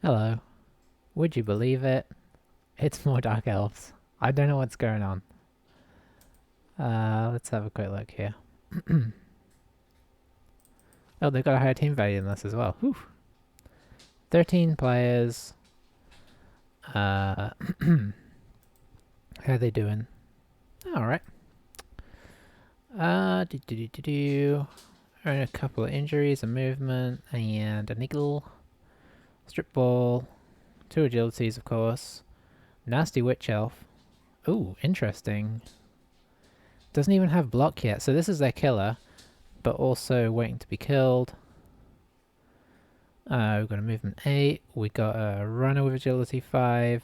Hello. Would you believe it? It's more Dark Elves. I don't know what's going on. Let's have a quick look here. Oh, they've got a higher team value than this as well. Whew. 13 players. How are they doing? Alright. Earn a couple of injuries, a movement, and a niggle. Strip ball. 2 agilities, of course. Nasty witch elf. Ooh, interesting. Doesn't even have block yet, so this is their killer, but also waiting to be killed. We've got a movement 8, we got a runner with agility 5,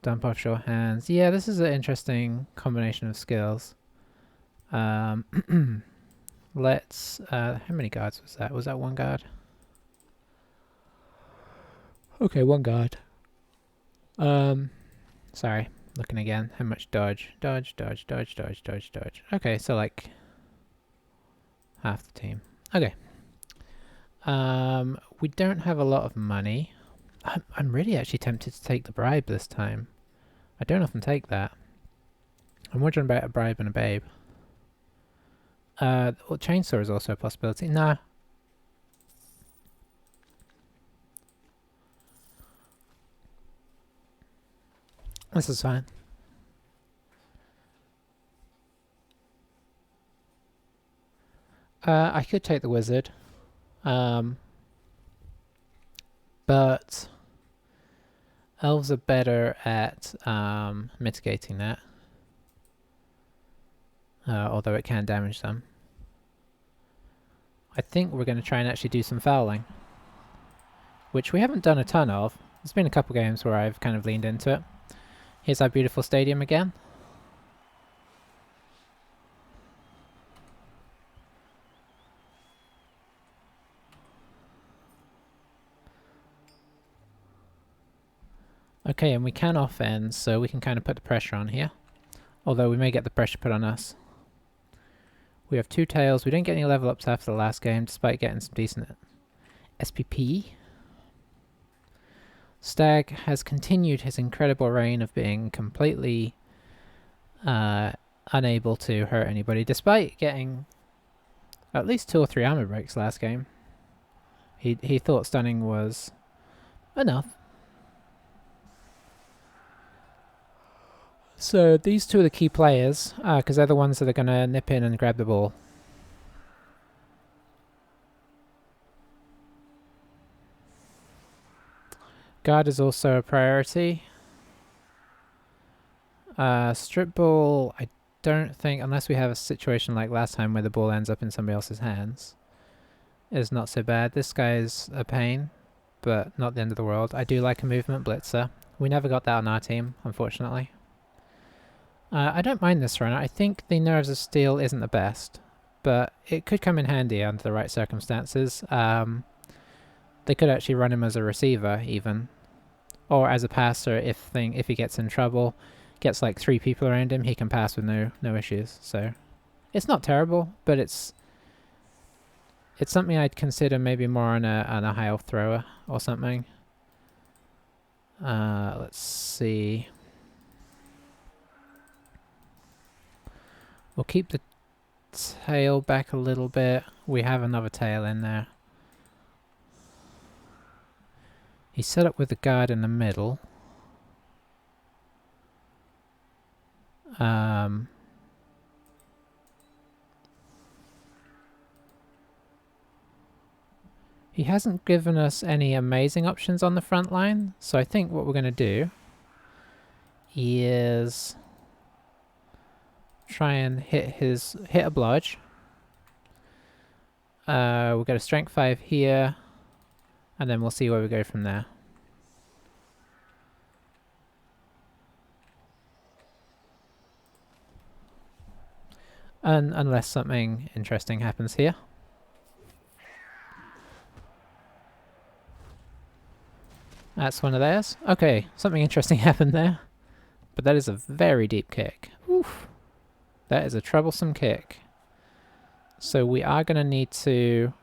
dump offshore hands. Yeah, this is an interesting combination of skills. Let's, how many guards was that? Was that 1 guard? Okay, 1 guard. Sorry, looking again. How much dodge? Dodge. Okay, so like half the team. Okay. We don't have a lot of money. I'm really actually tempted to take the bribe this time. I don't often take that. I'm wondering about a bribe and a babe. Well, chainsaw is also a possibility. Nah. This is fine. I could take the wizard. But elves are better at mitigating that. Although it can damage them. I think we're going to try and actually do some fouling. Which we haven't done a ton of. There's been a couple games where I've kind of leaned into it. Here's our beautiful stadium again. Okay, and we can offend, so we can kind of put the pressure on here. Although we may get the pressure put on us. We have 2 tails. We didn't get any level ups after the last game, despite getting some decent SPP. Stag has continued his incredible reign of being completely unable to hurt anybody, despite getting at least 2 or 3 armor breaks last game. He thought stunning was enough. So these 2 are the key players, because they're the ones that are going to nip in and grab the ball. Guard is also a priority. Strip ball, I don't think, unless we have a situation like last time where the ball ends up in somebody else's hands, is not so bad. This guy's a pain, but not the end of the world. I do like a movement blitzer. We never got that on our team, unfortunately. I don't mind this runner. I think the Nerves of Steel isn't the best, but it could come in handy under the right circumstances. They could actually run him as a receiver, even. Or as a passer if he gets in trouble. Gets like 3 people around him, he can pass with no issues. So it's not terrible, but it's something I'd consider maybe more on a high elf thrower or something. Let's see. We'll keep the tail back a little bit. We have another tail in there. He's set up with the guard in the middle. He hasn't given us any amazing options on the front line, so I think what we're going to do is try and hit a blodge. We'll get a strength 5 here, and then we'll see where we go from there. Unless something interesting happens here. That's one of theirs. Okay, something interesting happened there. But that is a very deep kick. Oof. That is a troublesome kick. So we are going to need to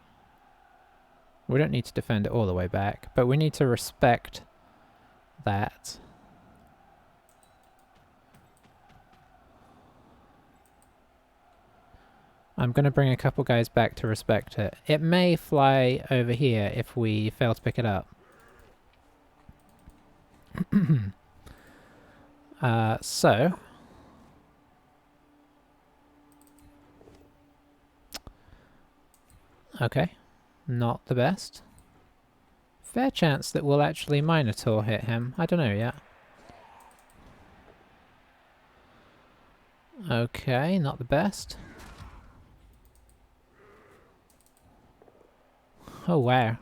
We don't need to defend it all the way back, but we need to respect that. I'm going to bring a couple guys back to respect it. It may fly over here if we fail to pick it up. So... Okay, not the best. Fair chance that we'll actually Minotaur hit him. I don't know yet. Okay, not the best. Oh wow.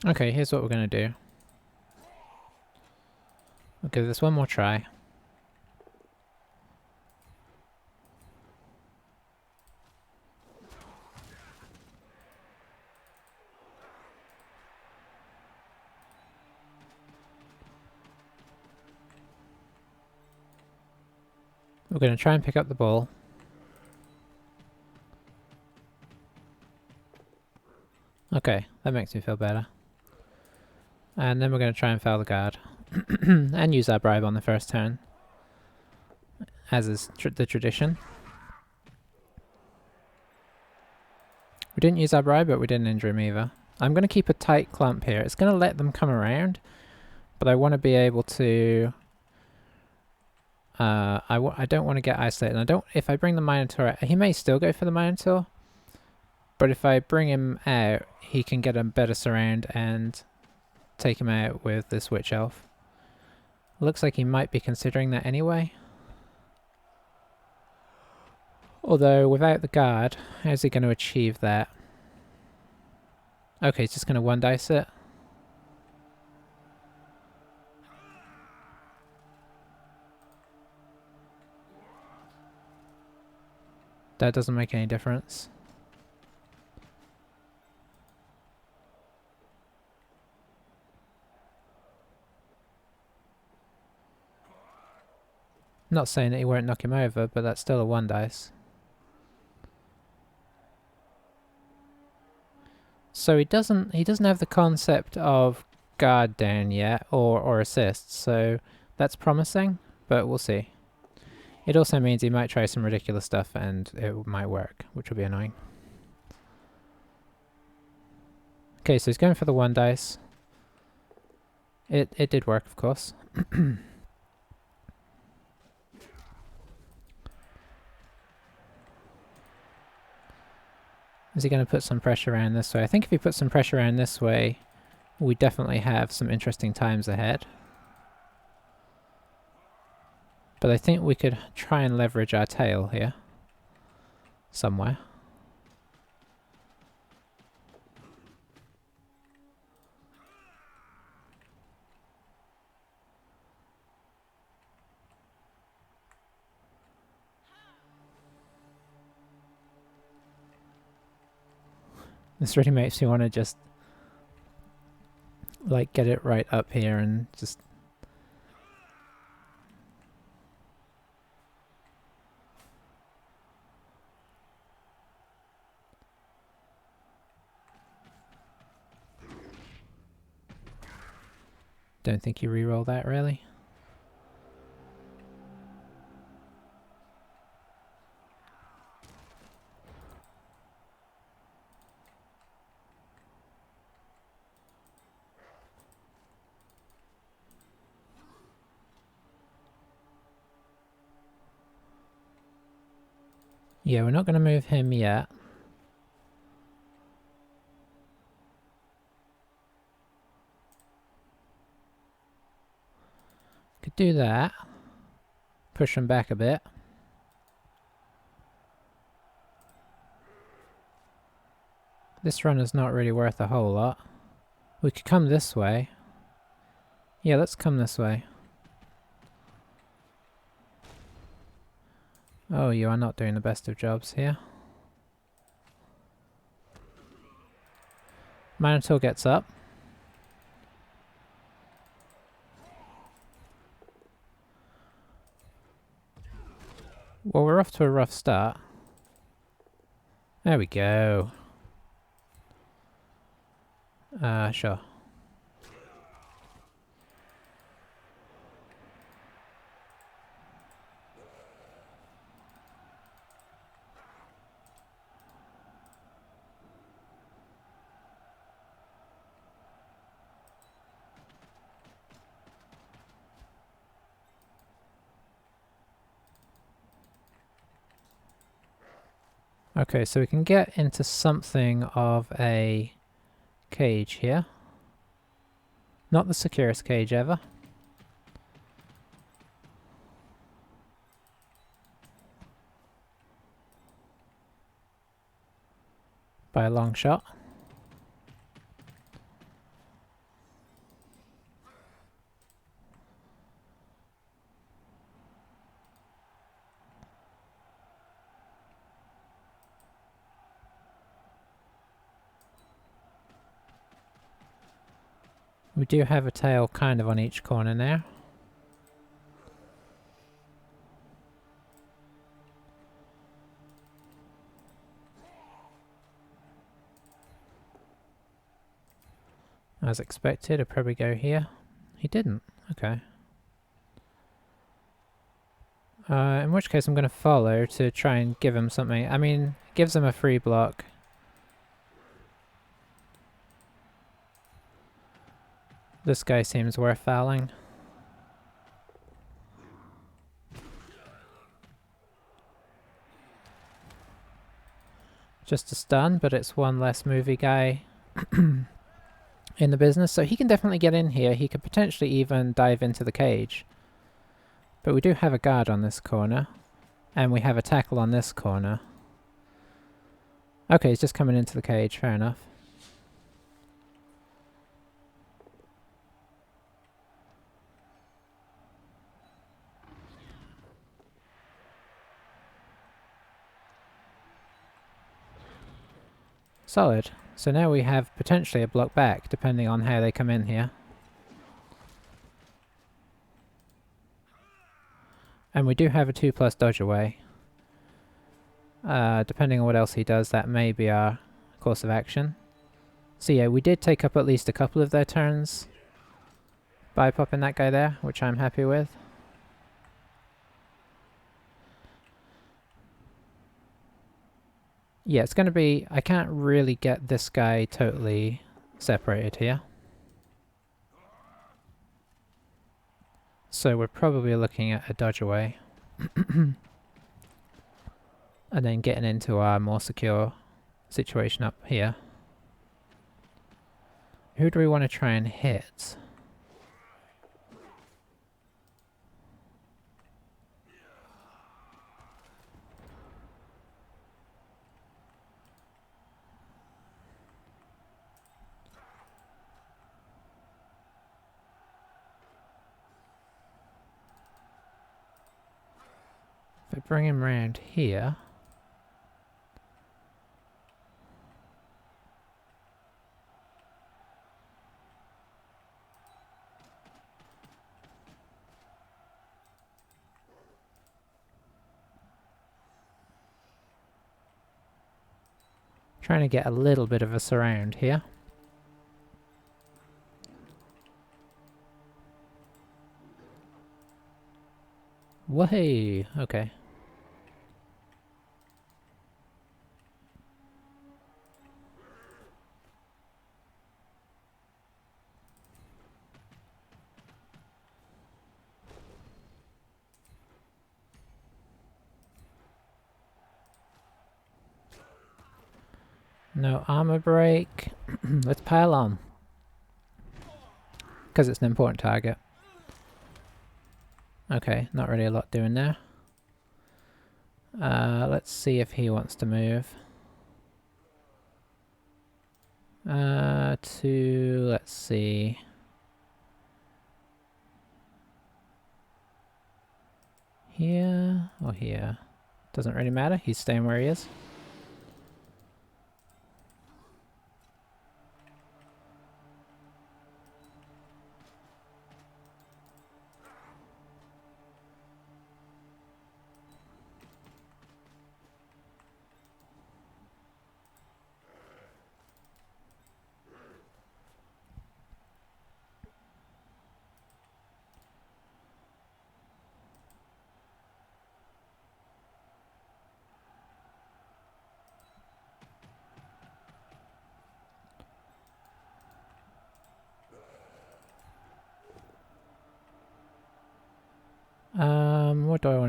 Okay, here's what we're going to do. We'll give this one more try. We're going to try and pick up the ball. Okay, that makes me feel better. And then we're going to try and foul the guard. And use our bribe on the first turn. As is the tradition. We didn't use our bribe, but we didn't injure him either. I'm going to keep a tight clump here. It's going to let them come around. But I want to be able to... I don't want to get isolated. And if I bring the Minotaur out, he may still go for the Minotaur. But if I bring him out, he can get a better surround and take him out with this Witch Elf. Looks like he might be considering that anyway. Although, without the guard, how's he going to achieve that? Okay, he's just going to one dice it. That doesn't make any difference. Not saying that he won't knock him over, but that's still a one dice. So he doesn't have the concept of guard down yet, or assist, so that's promising, but we'll see. It also means he might try some ridiculous stuff and it might work, which will be annoying. Okay, so he's going for the one dice. It did work, of course. Is he going to put some pressure around this way? I think if he puts some pressure around this way, we definitely have some interesting times ahead. But I think we could try and leverage our tail here. Somewhere. This really makes me want to just like get it right up here and just don't think you reroll that really. Yeah, we're not going to move him yet. Could do that. Push him back a bit. This run is not really worth a whole lot. We could come this way. Yeah, let's come this way. Oh, you are not doing the best of jobs here. Minotaur gets up. Well, we're off to a rough start. There we go. Sure. Okay, so we can get into something of a cage here. Not the securest cage ever. By a long shot. We do have a tail kind of on each corner now. As expected, I'd probably go here. He didn't. Okay. In which case I'm going to follow to try and give him something. I mean, it gives him a free block. This guy seems worth fouling. Just a stun, but it's one less movie guy in the business, so he can definitely get in here. He could potentially even dive into the cage. But we do have a guard on this corner, and we have a tackle on this corner. Okay, he's just coming into the cage, fair enough. Solid. So now we have potentially a block back, depending on how they come in here. And we do have a 2+ dodge away. Depending on what else he does, that may be our course of action. So yeah, we did take up at least a couple of their turns by popping that guy there, which I'm happy with. Yeah, it's going to be... I can't really get this guy totally separated here. So we're probably looking at a dodge away. And then getting into our more secure situation up here. Who do we want to try and hit? If I bring him round here... Trying to get a little bit of a surround here. Whoa, okay. No armor break. Let's pile on. Because it's an important target. Okay, not really a lot doing there. Let's see if he wants to move. Let's see. Here or here? Doesn't really matter, he's staying where he is.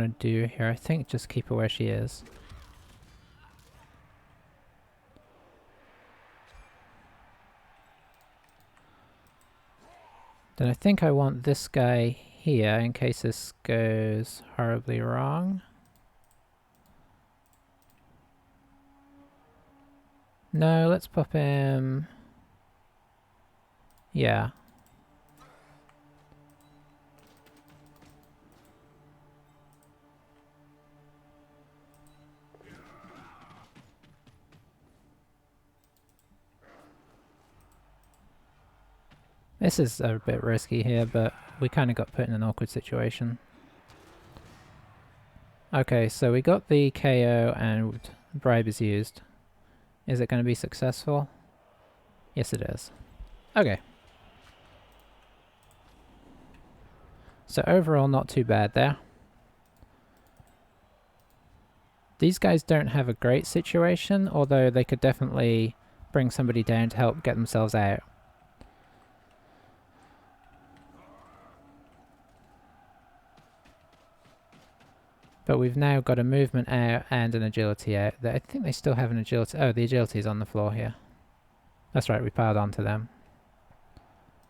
want to do here. I think just keep her where she is. Then I think I want this guy here in case this goes horribly wrong. No, let's pop him... Yeah. This is a bit risky here, but we kind of got put in an awkward situation. Okay, so we got the KO and bribe is used. Is it going to be successful? Yes, it is. Okay. So overall, not too bad there. These guys don't have a great situation, although they could definitely bring somebody down to help get themselves out. But we've now got a movement out and an agility out. I think they still have an agility. Oh, the agility is on the floor here. That's right, we piled onto them.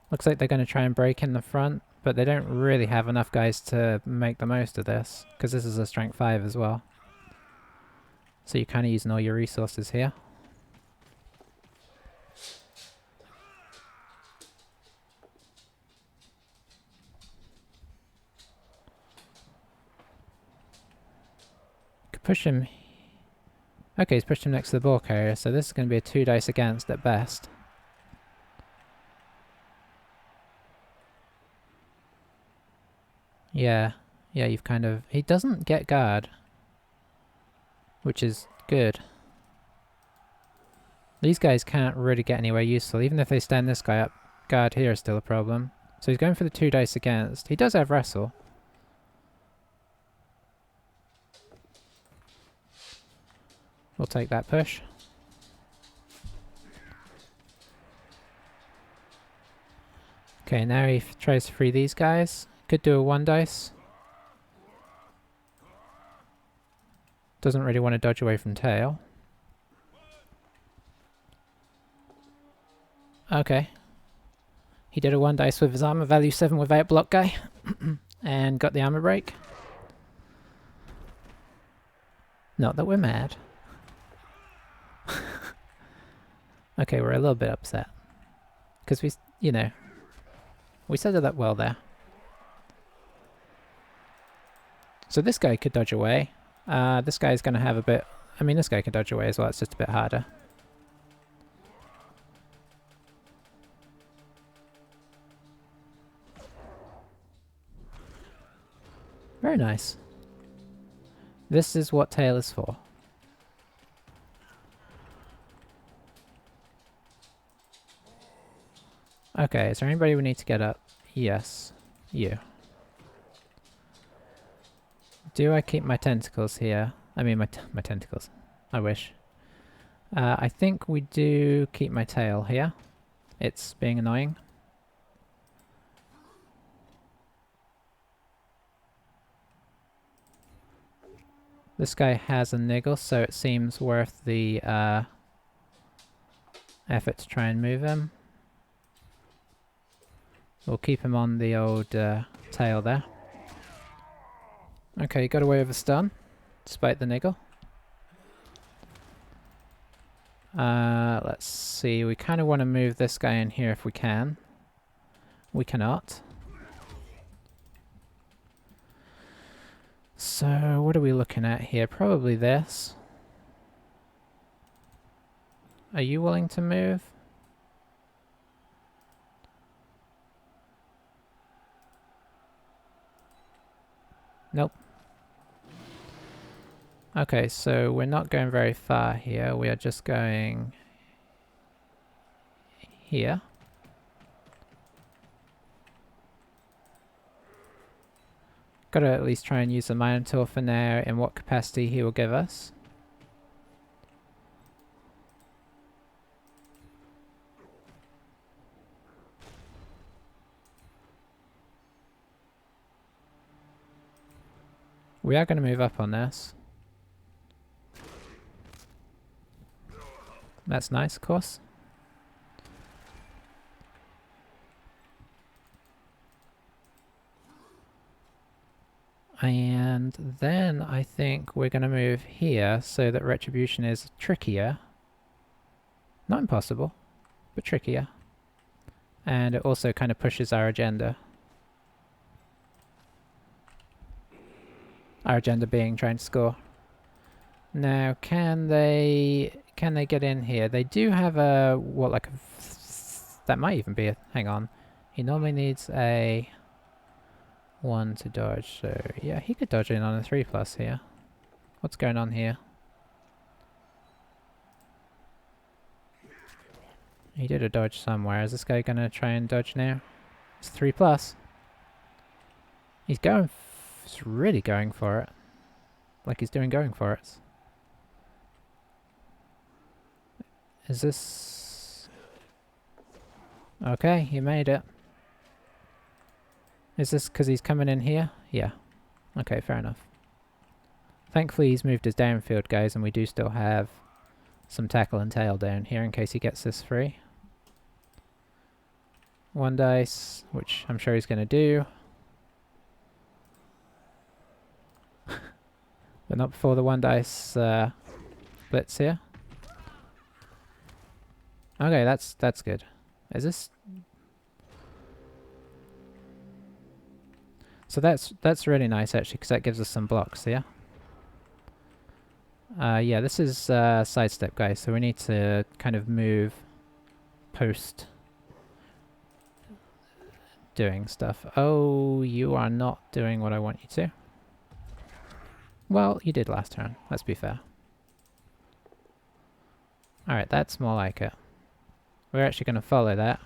Looks like they're going to try and break in the front, but they don't really have enough guys to make the most of this, because this is a strength 5 as well. So you're kind of using all your resources here. Could push him. Okay, he's pushed him next to the ball carrier, so this is going to be a 2 dice against at best. Yeah, you've kind of... He doesn't get guard, which is good. These guys can't really get anywhere useful. Even if they stand this guy up, guard here is still a problem. So he's going for the 2 dice against. He does have wrestle. We'll take that push. Okay, now he tries to free these guys. Could do a 1 dice. Doesn't really want to dodge away from tail. Okay. He did a 1 dice with his armor value 7 without block guy. And got the armor break. Not that we're mad. Okay, we're a little bit upset. Because we, you know, we set it up well there. So this guy could dodge away. This guy's going to have a bit... I mean, this guy can dodge away as well, it's just a bit harder. Very nice. This is what tail is for. Okay, is there anybody we need to get up? Yes. You. Do I keep my tentacles here? I mean my tentacles. I wish. I think we do keep my tail here. It's being annoying. This guy has a niggle, so it seems worth the effort to try and move him. We'll keep him on the old tail there. Okay, he got away with a stun, despite the niggle. Let's see, we kind of want to move this guy in here if we can. We cannot. So, what are we looking at here? Probably this. Are you willing to move? Nope. Okay, so we're not going very far here. We are just going here. Gotta at least try and use the Minotaur for now in what capacity he will give us. We are going to move up on this. That's nice, of course. And then I think we're going to move here so that retribution is trickier. Not impossible, but trickier. And it also kind of pushes our agenda. Our agenda being trying to score. Now, can they get in here? They do have a, what, like a, that might even be a, hang on. He normally needs a 1 to dodge, so yeah, he could dodge in on a 3+ here. What's going on here? He did a dodge somewhere. Is this guy gonna try and dodge now? It's 3+. He's going, he's really going for it. Like he's doing going for it. Is this... Okay, he made it. Is this because he's coming in here? Yeah. Okay, fair enough. Thankfully he's moved his downfield, guys, and we do still have some tackle and tail down here in case he gets this free. 1 dice, which I'm sure he's going to do. But not before the 1 dice blitz here. Okay, that's good. Is this... So that's really nice actually, because that gives us some blocks here. Yeah, this is sidestep, guys, so we need to kind of move post doing stuff. Oh, you are not doing what I want you to. Well, you did last turn, let's be fair. Alright, that's more like it. We're actually going to follow that.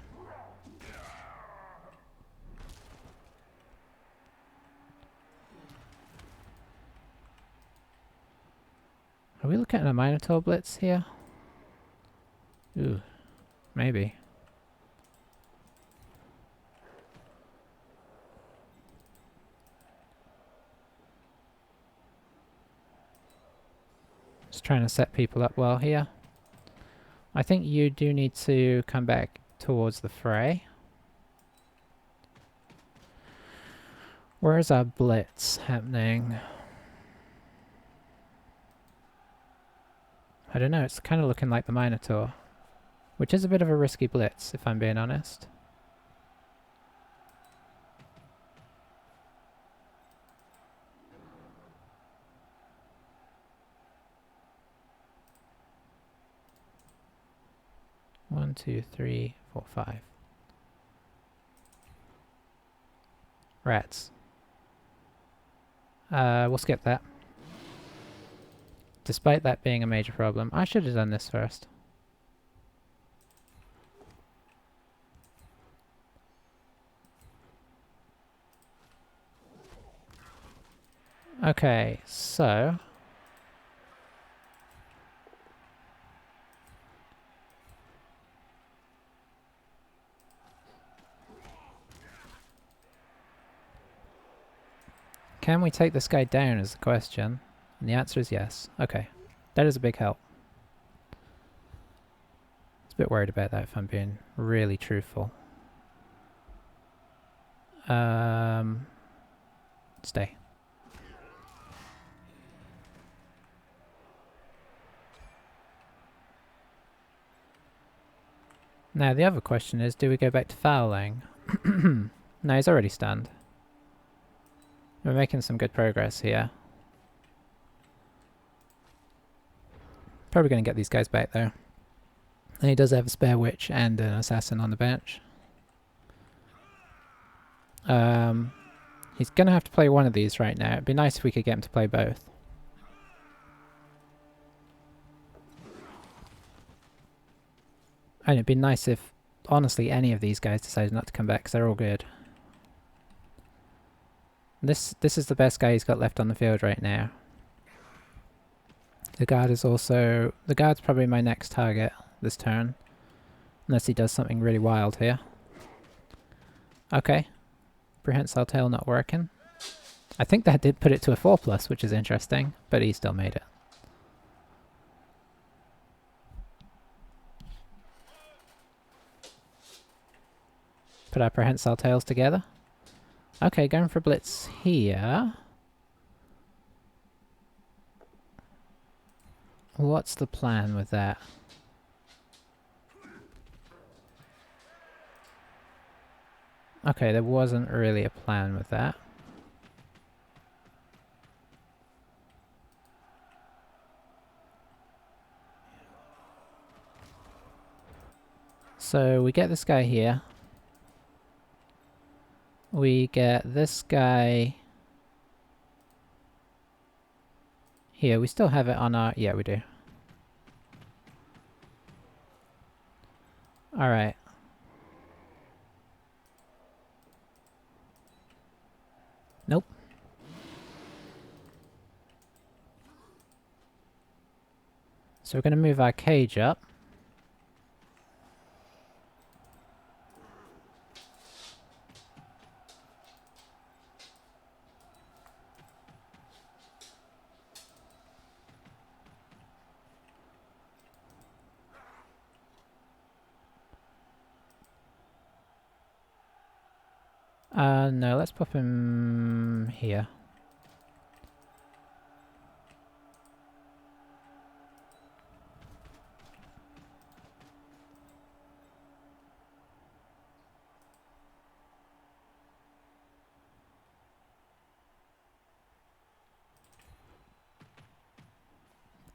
Are we looking at a Minotaur blitz here? Ooh, maybe. Just trying to set people up well here. I think you do need to come back towards the fray. Where is our blitz happening? I don't know, it's kind of looking like the Minotaur. Which is a bit of a risky blitz, if I'm being honest. One, two, three, four, 5. Rats. We'll skip that. Despite that being a major problem. I should have done this first. Okay, so... Can we take this guy down is the question. And the answer is yes. Okay. That is a big help. I was a bit worried about that if I'm being really truthful. Stay. Now the other question is, do we go back to fouling? No, he's already stunned. We're making some good progress here. Probably going to get these guys back there. And he does have a spare witch and an assassin on the bench. He's going to have to play one of these right now. It'd be nice if we could get him to play both. And it'd be nice if, honestly, any of these guys decided not to come back, because they're all good. This is the best guy he's got left on the field right now. The guard is also... The guard's probably my next target this turn. Unless he does something really wild here. Okay. Prehensile tail not working. I think that did put it to a 4+, which is interesting, but he still made it. Put our prehensile tails together. Okay, going for blitz here. What's the plan with that? Okay, there wasn't really a plan with that. So we get this guy here. We get this guy here. We still have it on our... Yeah, we do. Alright. Nope. So we're going to move our cage up. No, let's pop him here.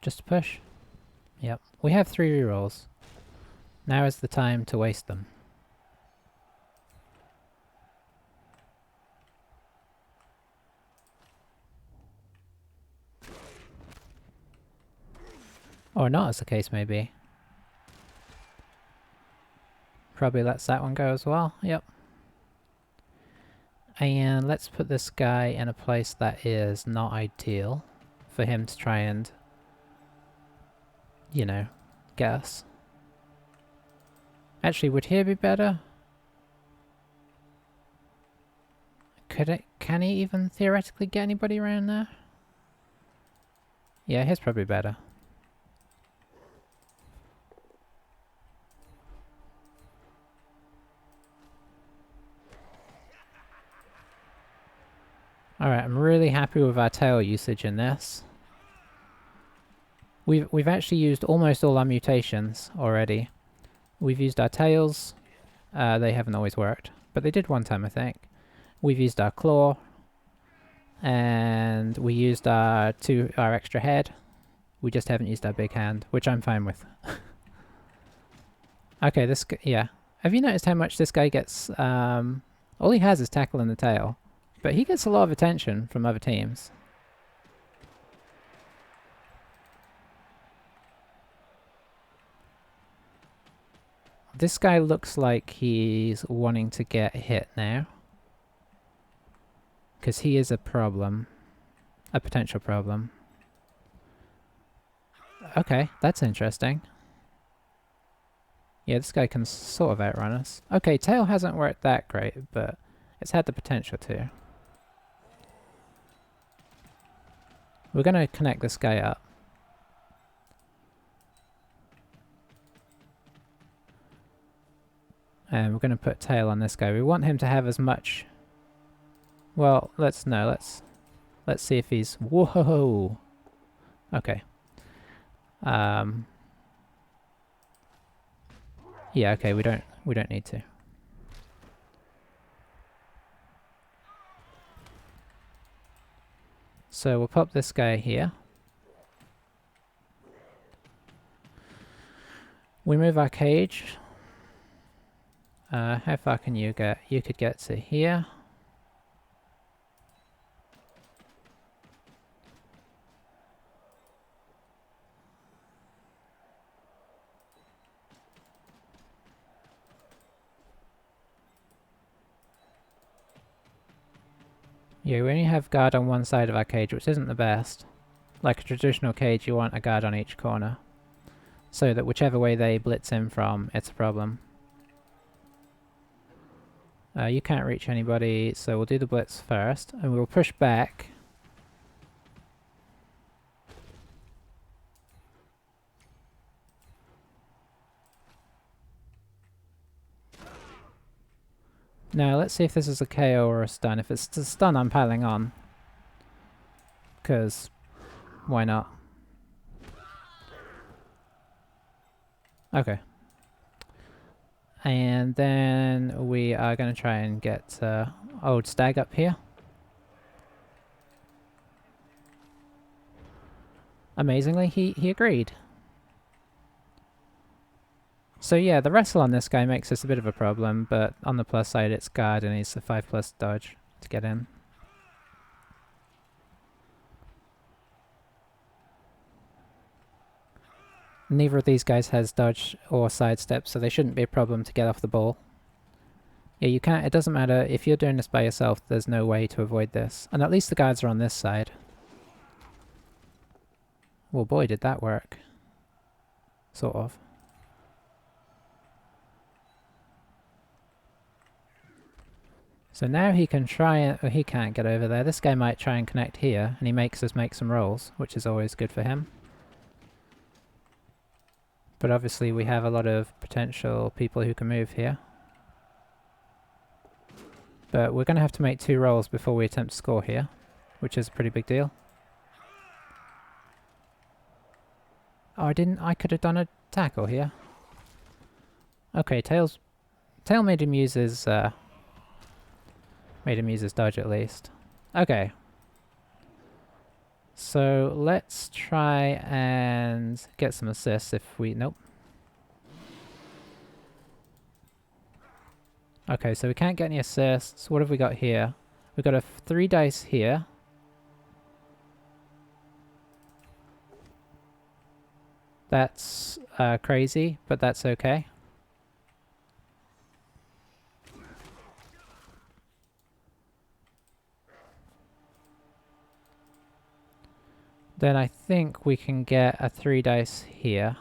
Just a push. Yep. We have 3 rerolls. Now is the time to waste them. Or not, as the case may be. Probably lets that one go as well. Yep. And let's put this guy in a place that is not ideal for him to try and, you know, get us. Actually, would here be better? Can he even theoretically get anybody around there? Yeah, here's probably better. Alright, I'm really happy with our tail usage in this. We've actually used almost all our mutations already. We've used our tails. They haven't always worked, but they did one time, I think. We've used our claw. And we used our extra head. We just haven't used our big hand, which I'm fine with. Okay, yeah. Have you noticed how much this guy gets? All he has is tackle in the tail, but he gets a lot of attention from other teams. This guy looks like he's wanting to get hit now. Because he is a problem. A potential problem. Okay, that's interesting. Yeah, this guy can sort of outrun us. Okay, tail hasn't worked that great, but it's had the potential to. We're going to connect this guy up. And we're going to put tail on this guy. We want him to have as much... Well, let's see if he's... Whoa! Okay. Yeah, okay, we don't need to. So we'll pop this guy here. We move our cage. How far can you get? You could get to here. Yeah, we only have guard on one side of our cage, which isn't the best. Like a traditional cage, you want a guard on each corner. So that whichever way they blitz in from, it's a problem. You can't reach anybody, so we'll do the blitz first, and we'll push back. Now, let's see if this is a KO or a stun. If it's a stun, I'm piling on. Because, why not? Okay. And then we are going to try and get old Stag up here. Amazingly, he agreed. So yeah, the wrestle on this guy makes us a bit of a problem, but on the plus side it's guard and he's a 5+ dodge to get in. Neither of these guys has dodge or sidestep, so they shouldn't be a problem to get off the ball. Yeah, you can't, it doesn't matter, if you're doing this by yourself, there's no way to avoid this. And at least the guards are on this side. Well boy, did that work. Sort of. So now he can try and... oh, he can't get over there. This guy might try and connect here, and he makes us make some rolls, which is always good for him. But obviously we have a lot of potential people who can move here. But we're going to have to make 2 rolls before we attempt to score here, which is a pretty big deal. Oh, I could have done a tackle here. Okay, Tail made him use his dodge at least. Okay. So let's try and get some assists if we... nope. Okay, so we can't get any assists. What have we got here? We've got a 3 dice here. That's crazy, but that's okay. Then I think we can get a 3 dice here.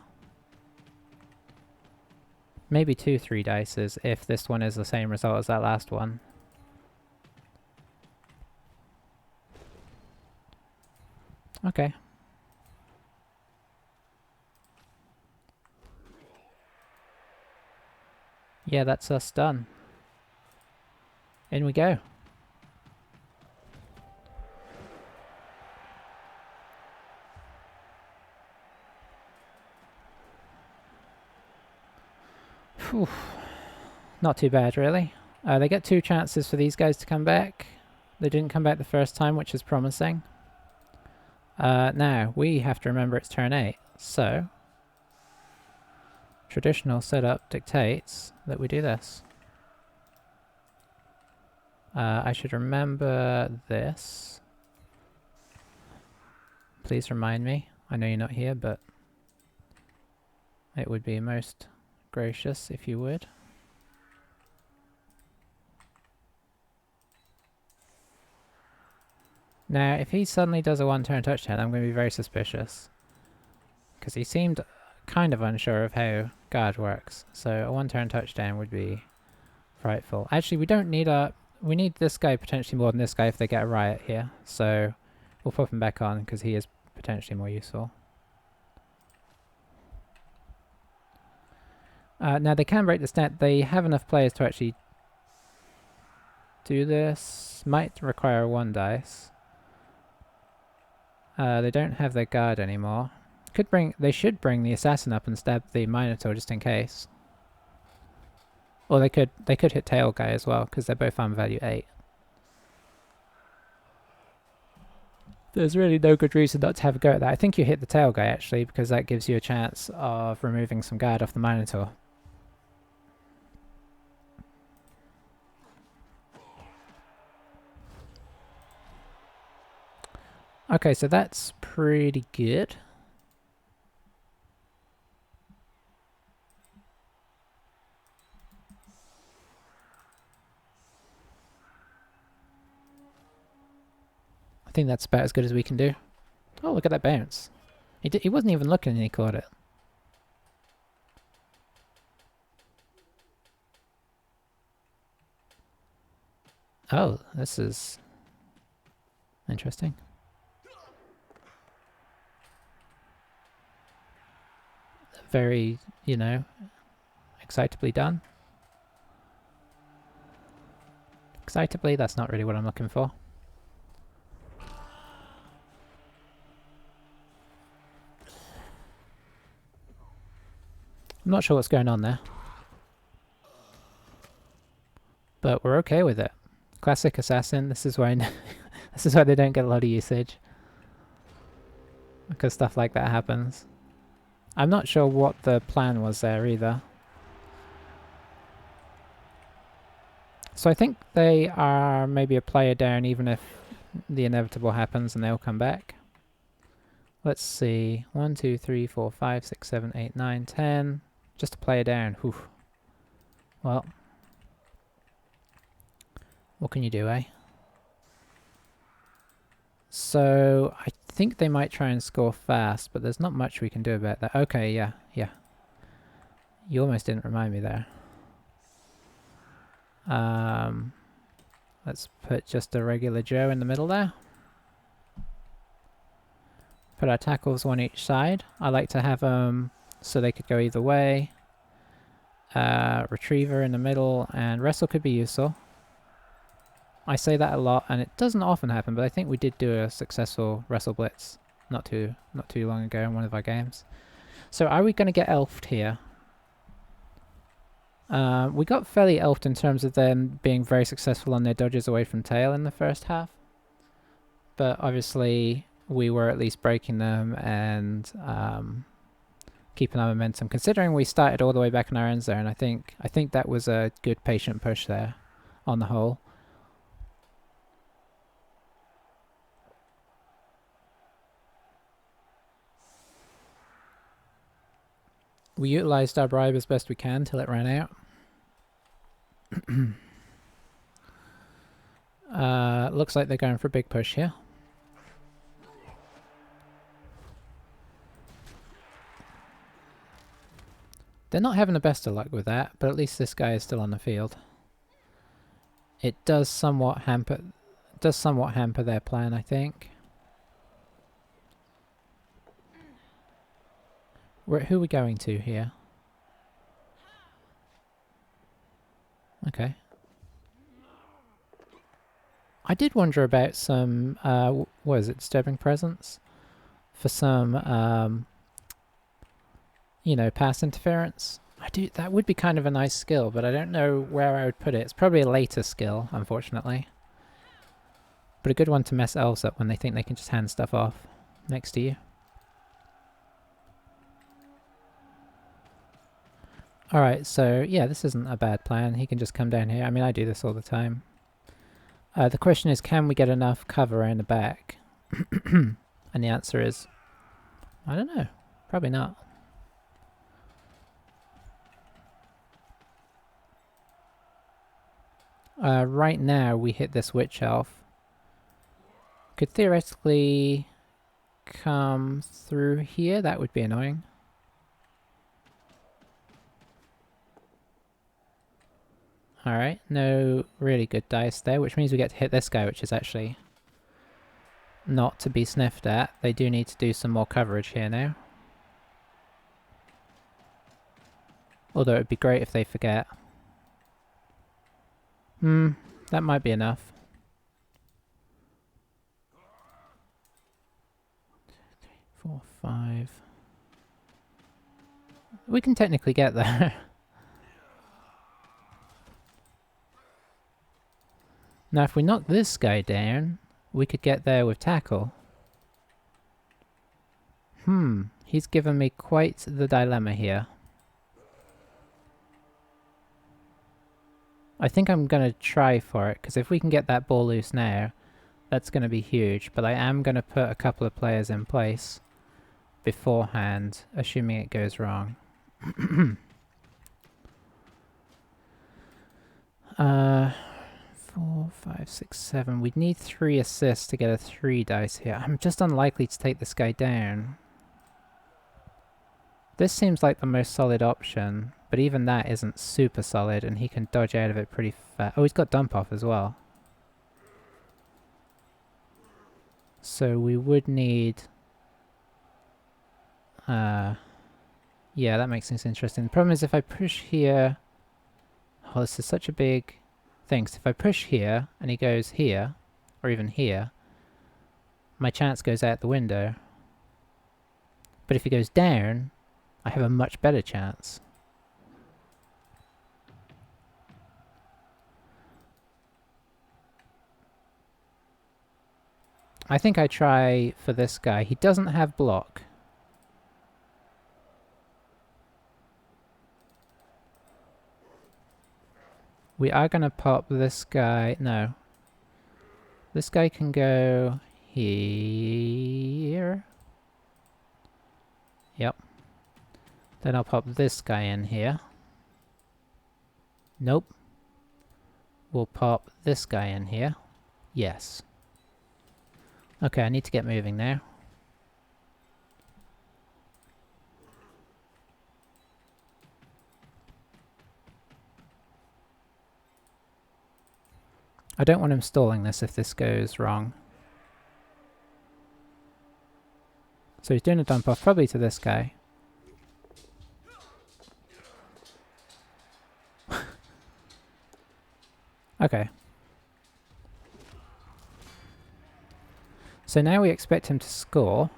Maybe 2 3 dices if this one is the same result as that last one. Okay. Yeah, that's us done. In we go. Whew. Not too bad, really. They get 2 chances for these guys to come back. They didn't come back the first time, which is promising. Now, we have to remember it's turn 8, so... traditional setup dictates that we do this. I should remember this. Please remind me. I know you're not here, but it would be most gracious if you would. Now, if he suddenly does a 1-turn touchdown, I'm going to be very suspicious. Because he seemed kind of unsure of how guard works. So a 1-turn touchdown would be frightful. Actually, we don't need a... we need this guy potentially more than this guy if they get a riot here. So we'll pop him back on because he is potentially more useful. Now they can break the stat. They have enough players to actually do this. Might require 1 dice. They don't have their guard anymore. They should bring the assassin up and stab the Minotaur just in case. Or they could hit Tail Guy as well, because they're both armor value 8. There's really no good reason not to have a go at that. I think you hit the Tail Guy actually, because that gives you a chance of removing some guard off the Minotaur. Okay, so that's pretty good. I think that's about as good as we can do. Oh, look at that bounce. He wasn't even looking and he caught it. Oh, this is interesting. Very, you know, excitably done. Excitably, that's not really what I'm looking for. I'm not sure what's going on there. But we're okay with it. Classic assassin, this is why this is why they don't get a lot of usage. Because stuff like that happens. I'm not sure what the plan was there either. So I think they are maybe a player down even if the inevitable happens and they'll come back. Let's see. 1, 2, 3, 4, 5, 6, 7, 8, 9, 10. Just a player down. Whew. Well. What can you do, eh? So I think they might try and score fast, but there's not much we can do about that. Okay, yeah. You almost didn't remind me there. Let's put just a regular Joe in the middle there. Put our tackles one each side. I like to have them so they could go either way. Retriever in the middle, and wrestle could be useful. I say that a lot, and it doesn't often happen, but I think we did do a successful wrestle blitz not too long ago in one of our games. So are we going to get elfed here? We got fairly elfed in terms of them being very successful on their dodges away from tail in the first half. But obviously we were at least breaking them and keeping our momentum. Considering we started all the way back in our end zone, I think that was a good patient push there on the whole. We utilised our bribe as best we can till it ran out. Looks like they're going for a big push here. They're not having the best of luck with that, but at least this guy is still on the field. It does somewhat hamper their plan, I think. Who are we going to here? Okay. I did wonder about some, what is it, disturbing presence? For some, you know, pass interference. That would be kind of a nice skill, but I don't know where I would put it. It's probably a later skill, unfortunately. But a good one to mess elves up when they think they can just hand stuff off next to you. Alright, so yeah, this isn't a bad plan. He can just come down here. I mean, I do this all the time. The question is, can we get enough cover around the back? And the answer is, I don't know. Probably not. Right now, we hit this witch elf. Could theoretically come through here. That would be annoying. Alright, no really good dice there, which means we get to hit this guy, which is actually not to be sniffed at. They do need to do some more coverage here now. Although it would be great if they forget. That might be enough. 2, 3, 4, 5. We can technically get there. Now if we knock this guy down, we could get there with tackle. He's given me quite the dilemma here. I think I'm going to try for it, because if we can get that ball loose now, that's going to be huge. But I am going to put a couple of players in place beforehand, assuming it goes wrong. 4, 5, 6, 7. We'd need 3 assists to get a 3 dice here. I'm just unlikely to take this guy down. This seems like the most solid option, but even that isn't super solid, and he can dodge out of it pretty fast. Oh, he's got dump off as well. So we would need... yeah, that makes things interesting. The problem is if I push here... Oh, this is such a big thing. So if I push here, and he goes here, or even here, my chance goes out the window. But if he goes down, I have a much better chance. I think I try for this guy. He doesn't have block. We are going to pop this guy. No. This guy can go here. Yep. Then I'll pop this guy in here. Nope. We'll pop this guy in here. Yes. Okay, I need to get moving now. I don't want him stalling this if this goes wrong. So he's doing a dump off, probably to this guy. Okay. So now we expect him to score.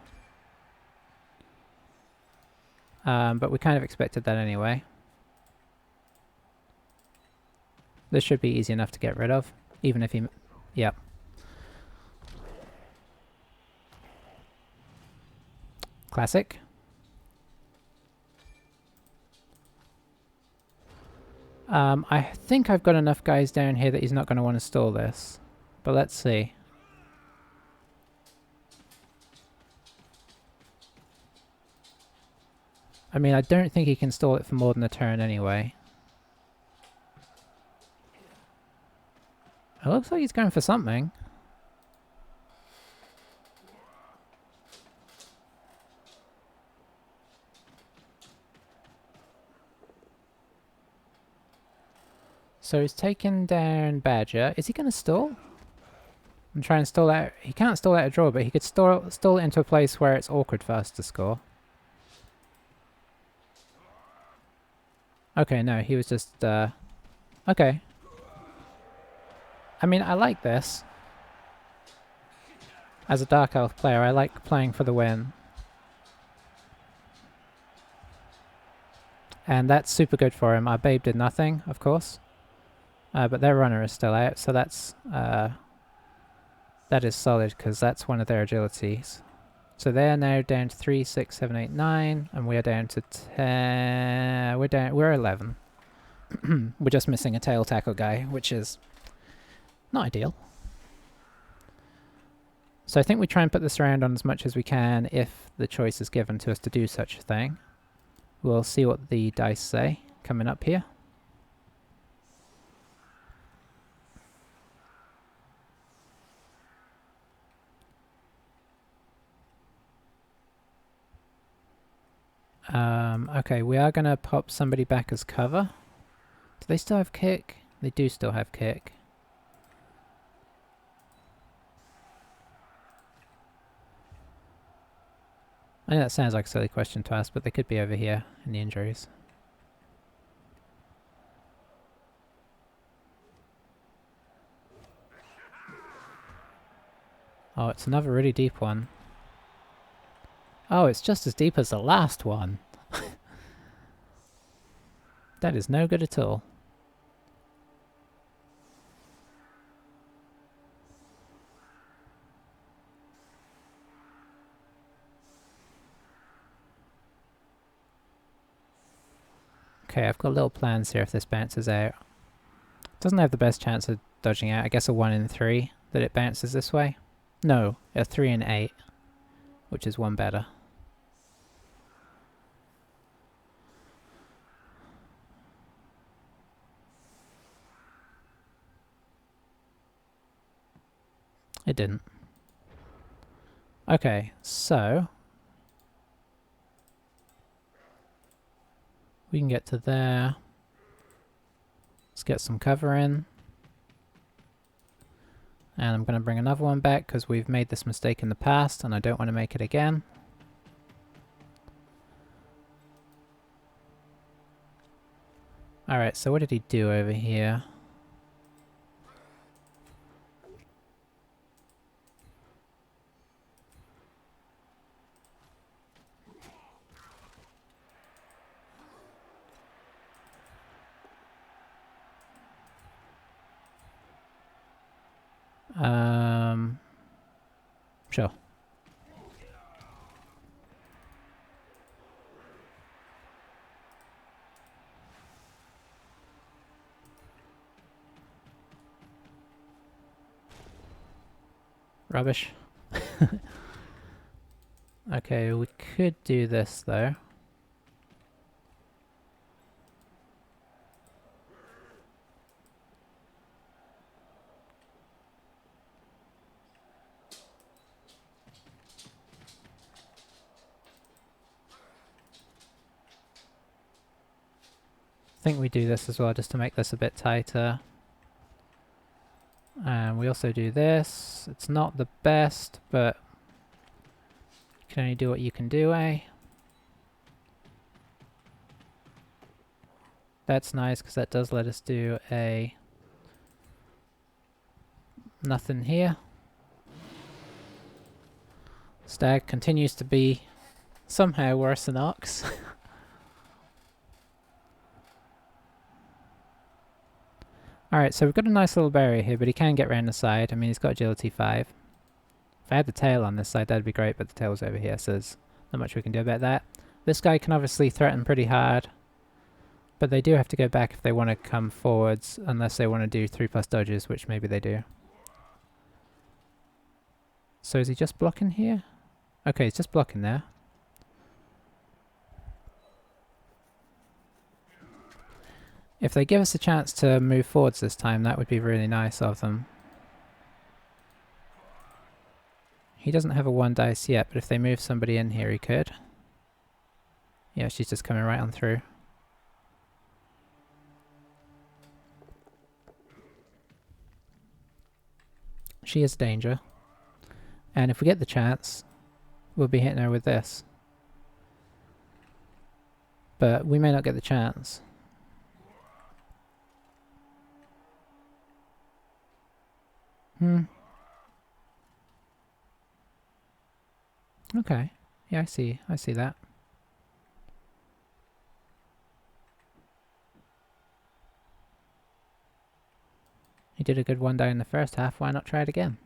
But we kind of expected that anyway. This should be easy enough to get rid of, even if he... Yep. Classic. I think I've got enough guys down here that he's not going to want to stall this. But let's see. I mean, I don't think he can stall it for more than a turn anyway. It looks like he's going for something. So he's taken down Badger. Is he going to stall? I'm trying to stall out. He can't stall out a draw, but he could stall it into a place where it's awkward for us to score. Okay, no, he was just... okay. I mean, I like this. As a Dark Elf player, I like playing for the win. And that's super good for him. Our Babe did nothing, of course. But their runner is still out, so that's... that is solid, because that's one of their agilities. So they're now down to 3, 6, 7, 8, 9, and we're down to 10... We're 11. We're just missing a tail tackle guy, which is not ideal. So I think we try and put this around on as much as we can if the choice is given to us to do such a thing. We'll see what the dice say coming up here. Okay, we are going to pop somebody back as cover. Do they still have kick? They do still have kick. I know that sounds like a silly question to ask, but they could be over here in the injuries. Oh, it's another really deep one. Oh, it's just as deep as the last one. That is no good at all. Okay, I've got little plans here if this bounces out. Doesn't have the best chance of dodging out. I guess a 1 in 3 that it bounces this way. No, a 3 in 8, which is one better. It didn't. Okay, so we can get to there. Let's get some cover in. And I'm going to bring another one back because we've made this mistake in the past and I don't want to make it again. Alright, so what did he do over here? Sure. Rubbish. Okay, we could do this though. I think we do this as well just to make this a bit tighter. And we also do this. It's not the best, but you can only do what you can do, eh? That's nice because that does let us do a nothing here. Stag continues to be somehow worse than Ox. Alright, so we've got a nice little barrier here, but he can get around the side. I mean, he's got agility 5. If I had the tail on this side, that'd be great, but the tail's over here, so there's not much we can do about that. This guy can obviously threaten pretty hard, but they do have to go back if they want to come forwards, unless they want to do 3+ dodges, which maybe they do. So is he just blocking here? Okay, he's just blocking there. If they give us a chance to move forwards this time, that would be really nice of them. He doesn't have a 1 dice yet, but if they move somebody in here, he could. Yeah, she's just coming right on through. She is danger. And if we get the chance, we'll be hitting her with this. But we may not get the chance. Okay. Yeah, I see that. He did a good 1 die in the first half, why not try it again?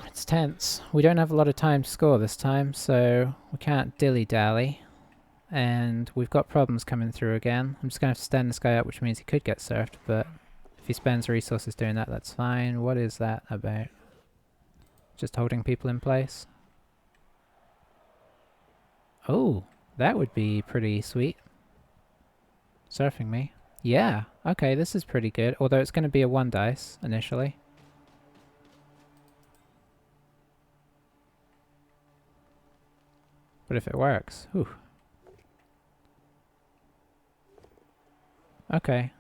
It's tense. We don't have a lot of time to score this time, so we can't dilly-dally. And we've got problems coming through again. I'm just going to have to stand this guy up, which means he could get surfed, but if he spends resources doing that, that's fine. What is that about? Just holding people in place? Oh, that would be pretty sweet. Surfing me. Yeah, okay, this is pretty good, although it's going to be a 1 dice initially. But if it works, whew. Okay.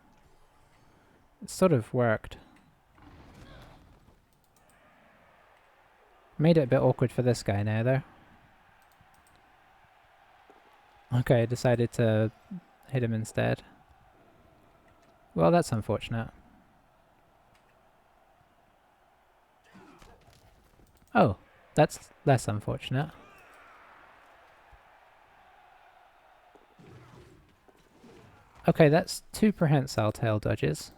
It sort of worked. Made it a bit awkward for this guy now, though. Okay, I decided to hit him instead. Well, that's unfortunate. Oh, that's less unfortunate. Okay, that's 2 prehensile tail dodges.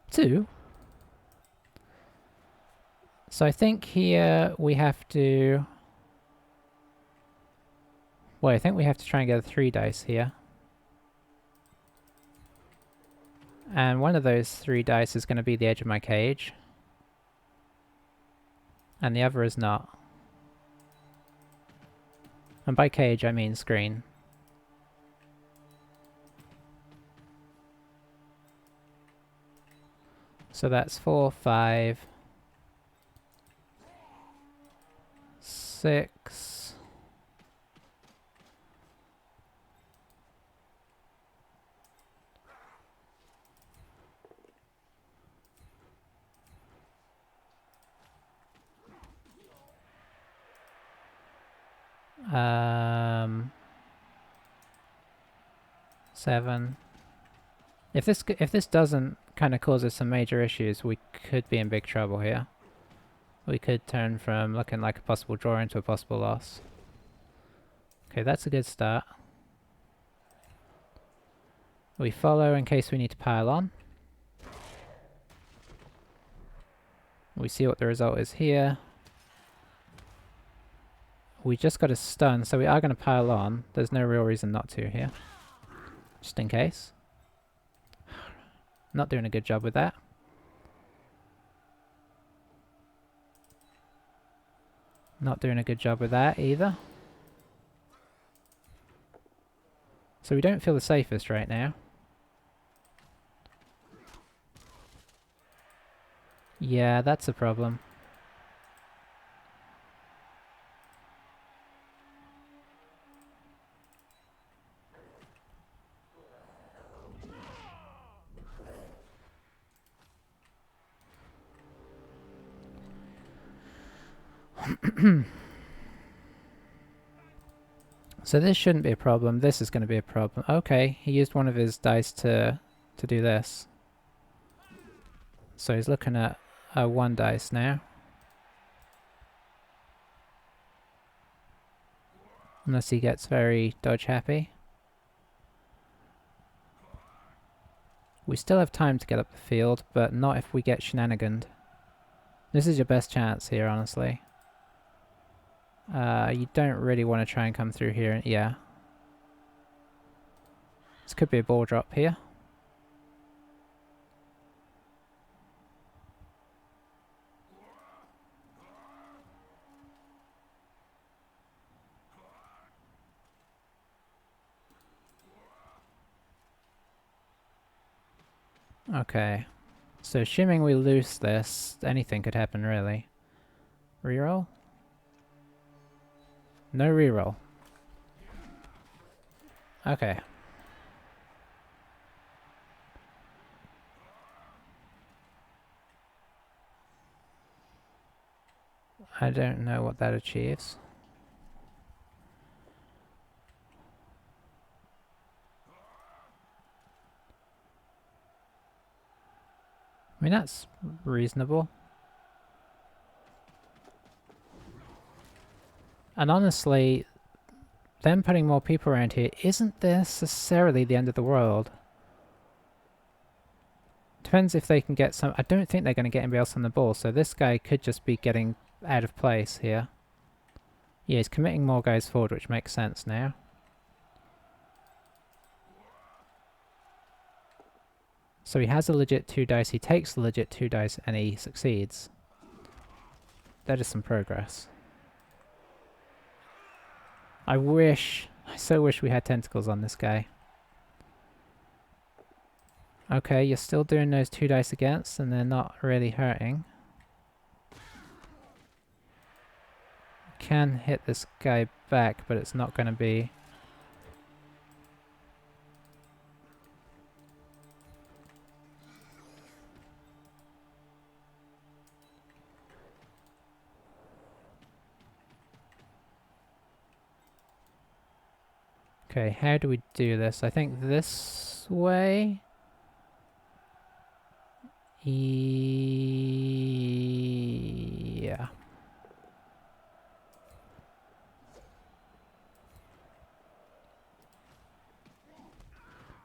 2? So I think here we have to... Well, I think we have to try and get a 3 dice here. And one of those 3 dice is going to be the edge of my cage. And the other is not. And by cage I mean screen. So that's 4, 5, 6. 7. If this doesn't kind of cause us some major issues, we could be in big trouble here. We could turn from looking like a possible draw into a possible loss. Okay, that's a good start. We follow in case we need to pile on. We see what the result is here. We just got a stun, so we are going to pile on. There's no real reason not to here. Just in case. Not doing a good job with that. Not doing a good job with that either. So we don't feel the safest right now. Yeah, that's a problem. So this shouldn't be a problem. This is going to be a problem. Okay, he used one of his dice to do this. So he's looking at a 1 dice now. Unless he gets very dodge happy. We still have time to get up the field, but not if we get shenaniganed. This is your best chance here, honestly. You don't really want to try and come through here. Yeah. This could be a ball drop here. Okay. So assuming we lose this, anything could happen really. Reroll? No reroll. Okay. I don't know what that achieves. I mean, that's reasonable. And honestly, them putting more people around here isn't necessarily the end of the world. Depends if they can get some... I don't think they're going to get anybody else on the ball, so this guy could just be getting out of place here. Yeah, he's committing more guys forward, which makes sense now. So he has a legit 2 dice, he takes the legit 2 dice, and he succeeds. That is some progress. I so wish we had tentacles on this guy. Okay, you're still doing those 2 dice against, and they're not really hurting. Can hit this guy back, but it's not going to be... Okay, how do we do this? I think this way? Yeah.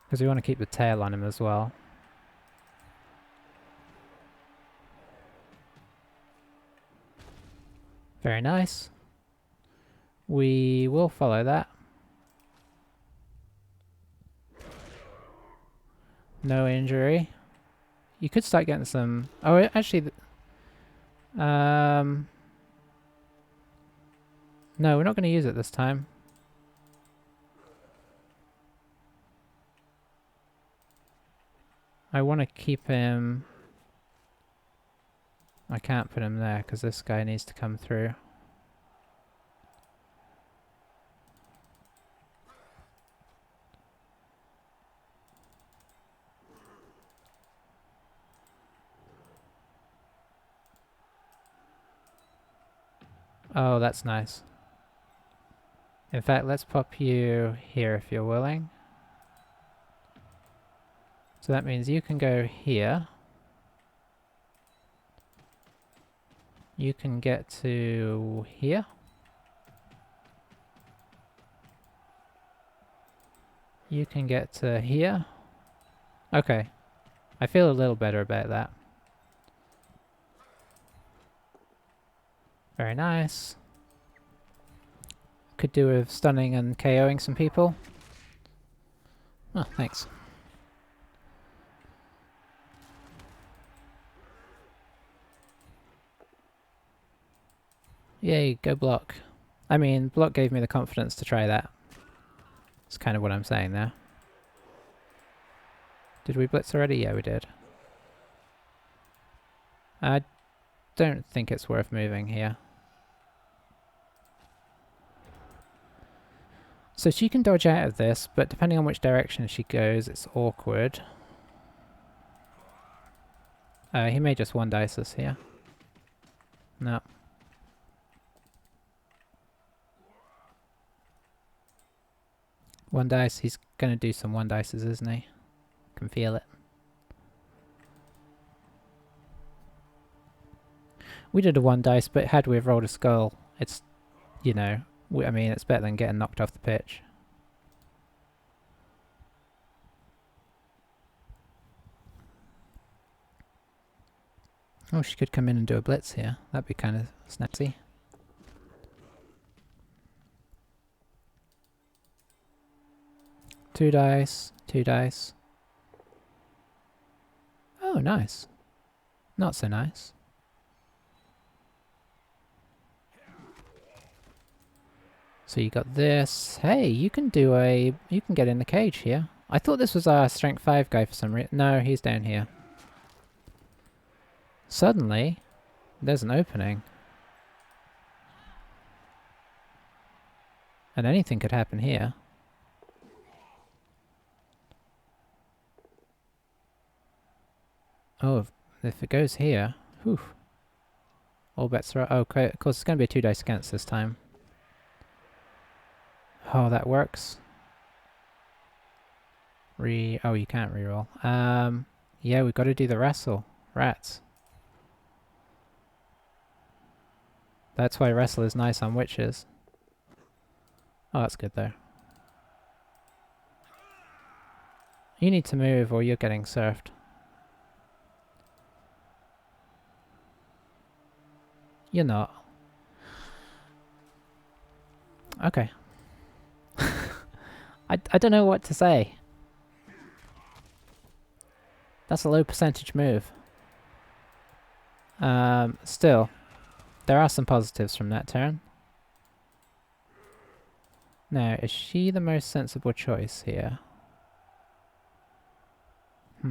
Because we want to keep the tail on him as well. Very nice. We will follow that. No injury. You could start getting some... Oh, actually... No, we're not going to use it this time. I want to keep him... I can't put him there because this guy needs to come through. Oh, that's nice. In fact, let's pop you here if you're willing. So that means you can go here. You can get to here. You can get to here. Okay. I feel a little better about that. Very nice. Could do with stunning and KOing some people. Oh, thanks. Yay, go block. I mean, block gave me the confidence to try that. That's kind of what I'm saying there. Did we blitz already? Yeah, we did. I don't think it's worth moving here. So she can dodge out of this, but depending on which direction she goes, it's awkward. He may just one dice us here. No. One dice, he's gonna do some one dices, isn't he? Can feel it. We did a one dice, but had we have rolled a skull, it's, you know, I mean, it's better than getting knocked off the pitch. Oh, she could come in and do a blitz here. That'd be kind of snazzy. Two dice, two dice. Oh, nice. Not so nice. So you got this. Hey, you can do a... You can get in the cage here. I thought this was our strength 5 guy for some reason. No, he's down here. Suddenly, there's an opening. And anything could happen here. Oh, if it goes here... Whew. All bets are... Oh, of course, it's going to be a 2 dice against this time. Oh, that works. Oh, you can't reroll. Yeah, we've got to do the wrestle. Rats. That's why wrestle is nice on witches. Oh, that's good though. You need to move or you're getting surfed. You're not. Okay. I don't know what to say. That's a low percentage move. Still, there are some positives from that turn. Now, is she the most sensible choice here? I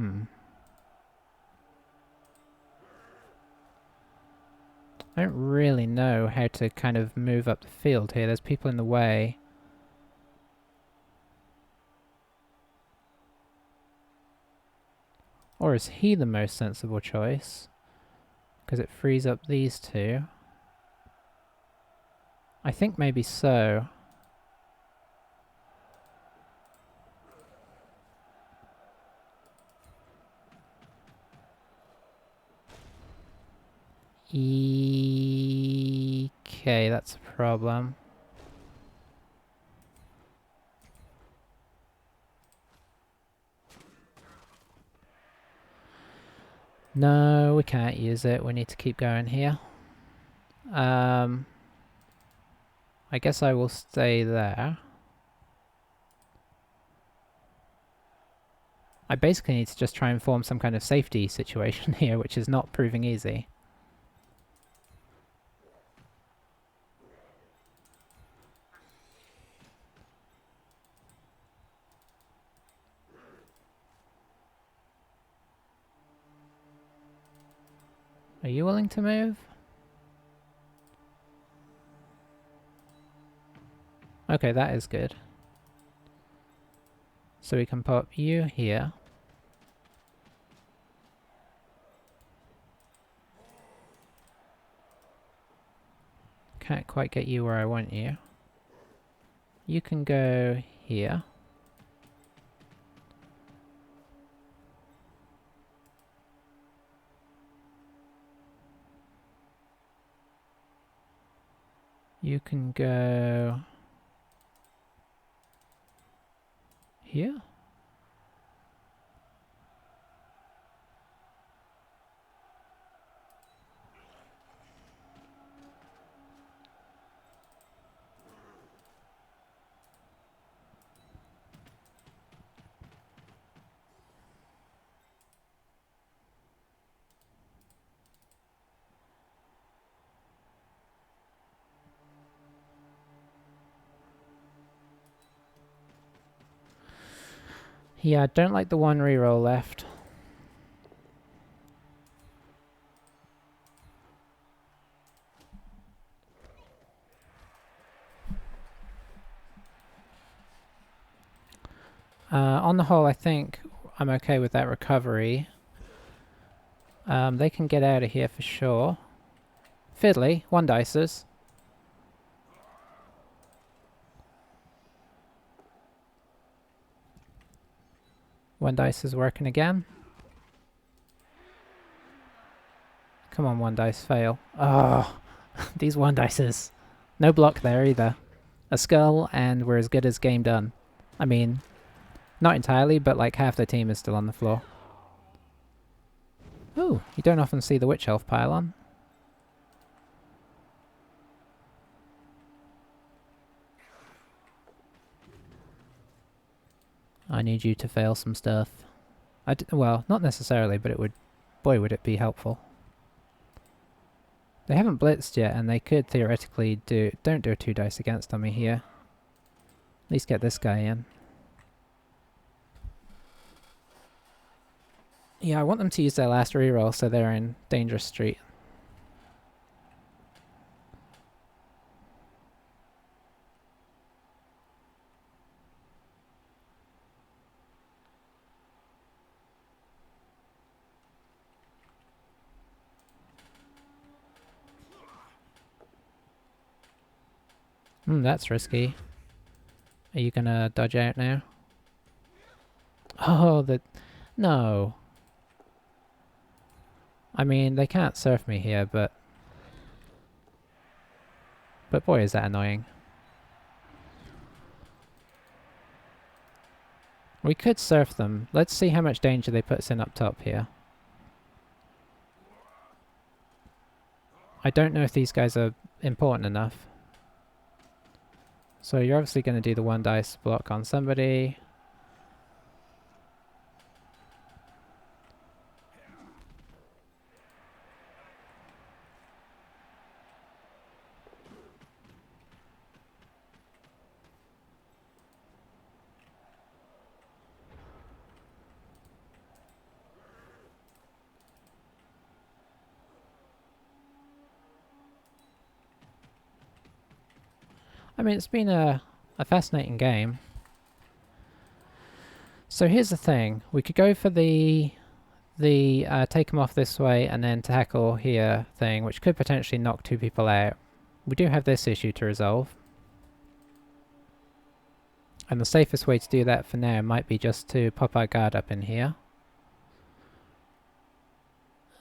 don't really know how to kind of move up the field here. There's people in the way. Or is he the most sensible choice? Because it frees up these two. I think maybe so. Okay, that's a problem. No, we can't use it. We need to keep going here. I guess I will stay there. I basically need to just try and form some kind of safety situation here, which is not proving easy. Are you willing to move? Okay, that is good. So we can pop you here. Can't quite get you where I want you. You can go here. You can go here. Yeah, I don't like the one reroll left. On the whole, I think I'm okay with that recovery. They can get out of here for sure. Fiddly, one dices. One dice is working again. Come on, one dice, fail. Oh, these one dices. No block there either. A skull and we're as good as game done. I mean, not entirely, but like half the team is still on the floor. Ooh, you don't often see the Witch Elf pylon. I need you to fail some stuff. Well, not necessarily, but it would... Boy, would it be helpful. They haven't blitzed yet, and they could theoretically do... Don't do a 2 dice against on me here. At least get this guy in. Yeah, I want them to use their last reroll so they're in Dangerous Street. That's risky. Are you gonna dodge out now? Oh, no. I mean, they can't surf me here, but... But boy, is that annoying. We could surf them. Let's see how much danger they put us in up top here. I don't know if these guys are important enough. So you're obviously going to do the 1 dice block on somebody. I mean, it's been a fascinating game. So here's the thing. We could go for the take them off this way and then tackle here thing, which could potentially knock 2 people out. We do have this issue to resolve. And the safest way to do that for now might be just to pop our guard up in here.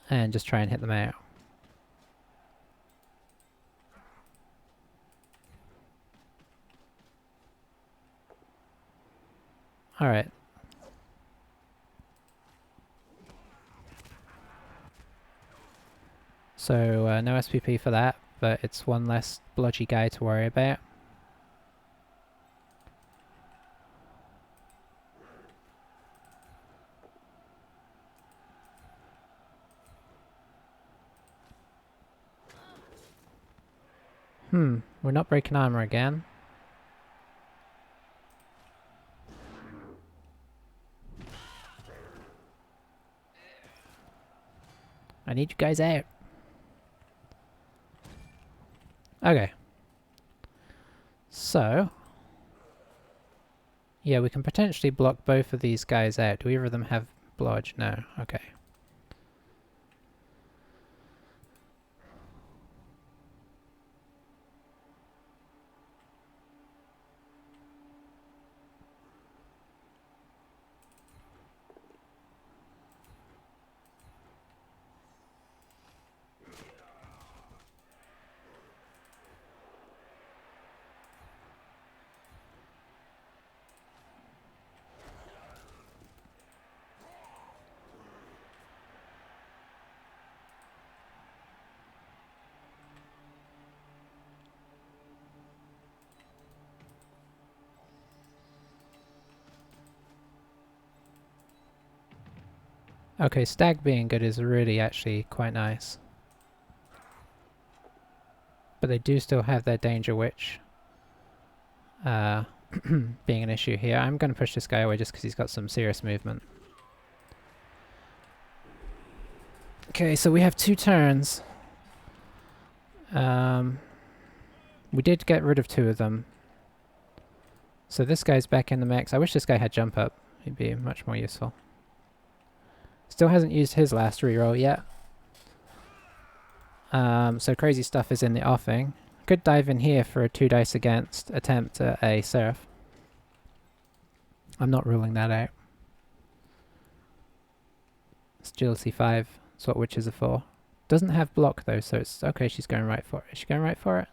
And just try and hit them out. Alright. So, no SPP for that, but it's one less blodgy guy to worry about. We're not breaking armor again. I need you guys out. Okay. So... yeah, we can potentially block both of these guys out. Do either of them have blodge? No. Okay. Okay, stag being good is really actually quite nice. But they do still have their danger witch being an issue here. I'm going to push this guy away just because he's got some serious movement. Okay, so we have 2 turns. We did get rid of 2 of them. So this guy's back in the mix. I wish this guy had jump up. He'd be much more useful. Still hasn't used his last reroll yet. So crazy stuff is in the offing. Could dive in here for a 2 dice against attempt at a Seraph. I'm not ruling that out. It's agility 5. That's what witches are for. Doesn't have block though, so it's okay. She's going right for it. Is she going right for it?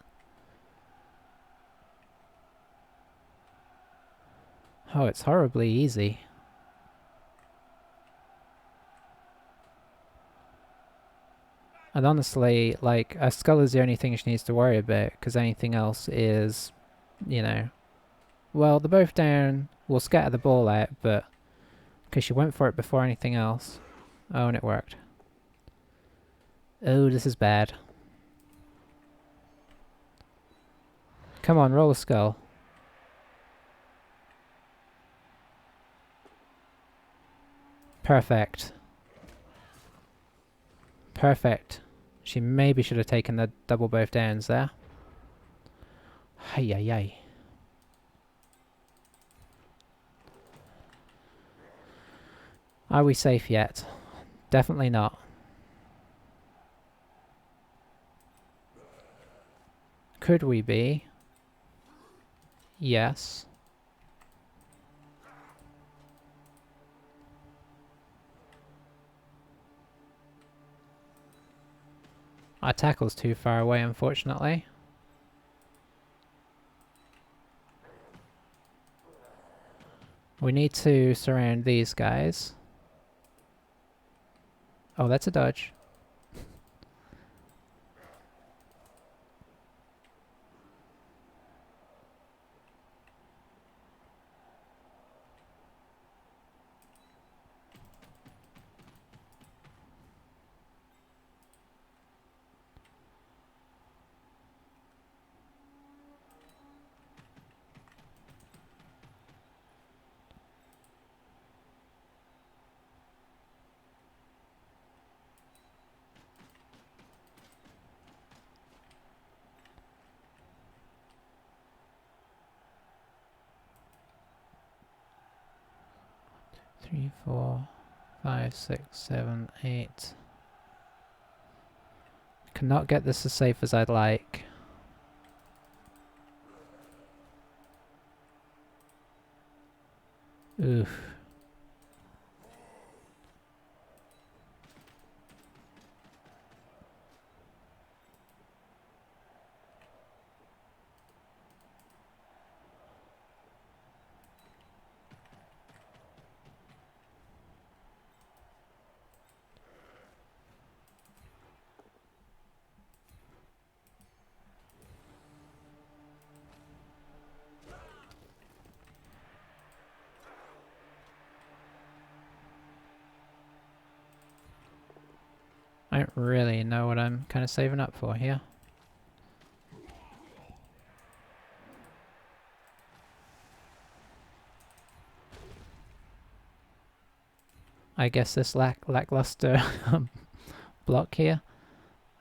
Oh, it's horribly easy. And honestly, like, a skull is the only thing she needs to worry about, because anything else is, you know... Well, the both down will scatter the ball out, but... Because she went for it before anything else. Oh, and it worked. Oh, this is bad. Come on, roll a skull. Perfect. Perfect. She maybe should have taken the double both downs there. Hey, ay, ay. Are we safe yet? Definitely not. Could we be? Yes. Our tackle's too far away, unfortunately. We need to surround these guys. Oh, that's a dodge. Three, 4, 5, 6, 7, 8. Cannot get this as safe as I'd like. Oof. I don't really know what I'm kind of saving up for here. I guess this lackluster block here.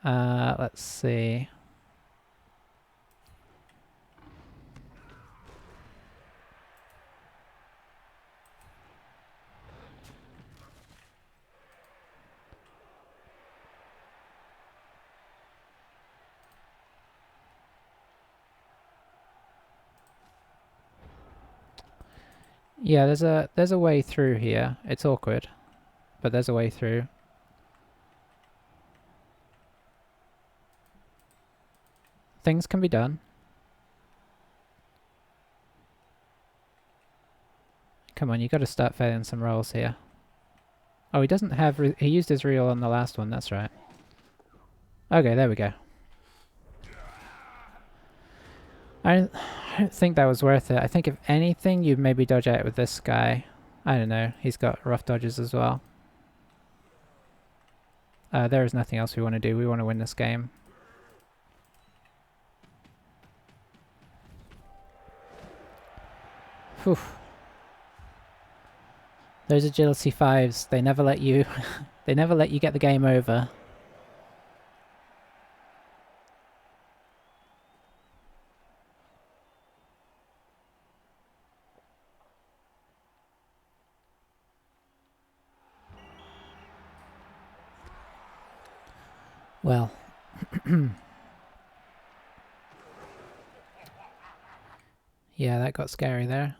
Let's see. Yeah, there's a way through here. It's awkward, but there's a way through. Things can be done. Come on, you got to start failing some rolls here. Oh, he doesn't have... he used his reel on the last one, that's right. Okay, there we go. I don't think that was worth it. I think if anything, you'd maybe dodge out with this guy. I don't know. He's got rough dodges as well. There is nothing else we want to do. We want to win this game. Whew. Those agility 5s, they never let you they never let you get the game over. Well, yeah, that got scary there.